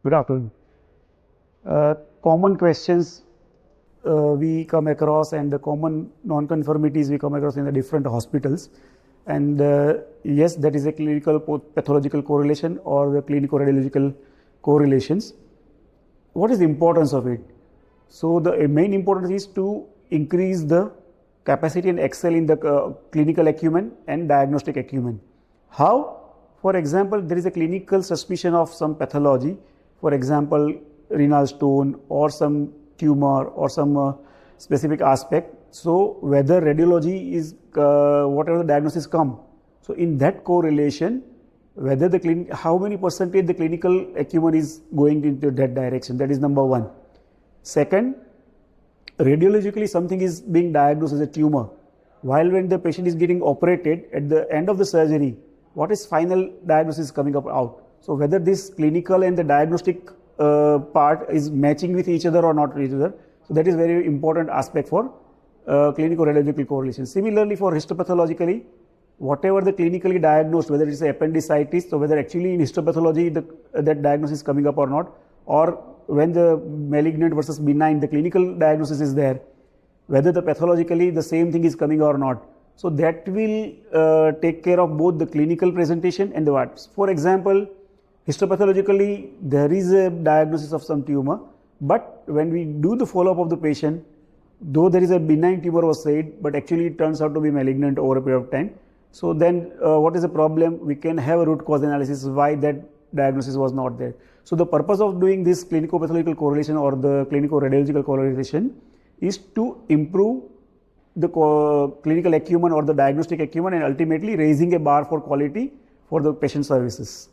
Good afternoon. Common questions we come across, and the common non-conformities we come across in the different hospitals. And yes, that is a clinical pathological correlation or the clinico-radiological correlations. What is the importance of it? So the main importance is to increase the capacity and excel in the clinical acumen and diagnostic acumen. How? For example, there is a clinical suspicion of some pathology, for example, renal stone or some tumor or some specific aspect. So whether radiology is whatever the diagnosis come. So in that correlation, whether the how many percentage the clinical acumen is going into that direction, that is number one. Second, radiologically something is being diagnosed as a tumor. While when the patient is getting operated, at the end of the surgery, what is final diagnosis coming up out? So whether this clinical and the diagnostic part is matching with each other or not with each other. So that is very important aspect for clinico-radiological correlation. Similarly, for histopathologically, whatever the clinically diagnosed, whether it is appendicitis, so whether actually in histopathology that diagnosis is coming up or not, or when the malignant versus benign, the clinical diagnosis is there, whether the pathologically the same thing is coming or not. So that will take care of both the clinical presentation and the what. For example, histopathologically there is a diagnosis of some tumor, but when we do the follow-up of the patient, though there is a benign tumor was said, but actually it turns out to be malignant over a period of time. So then what is the problem? We can have a root cause analysis why that diagnosis was not there. So the purpose of doing this clinico-pathological correlation or the clinico-radiological correlation is to improve the clinical acumen or the diagnostic acumen and ultimately raising a bar for quality for the patient services.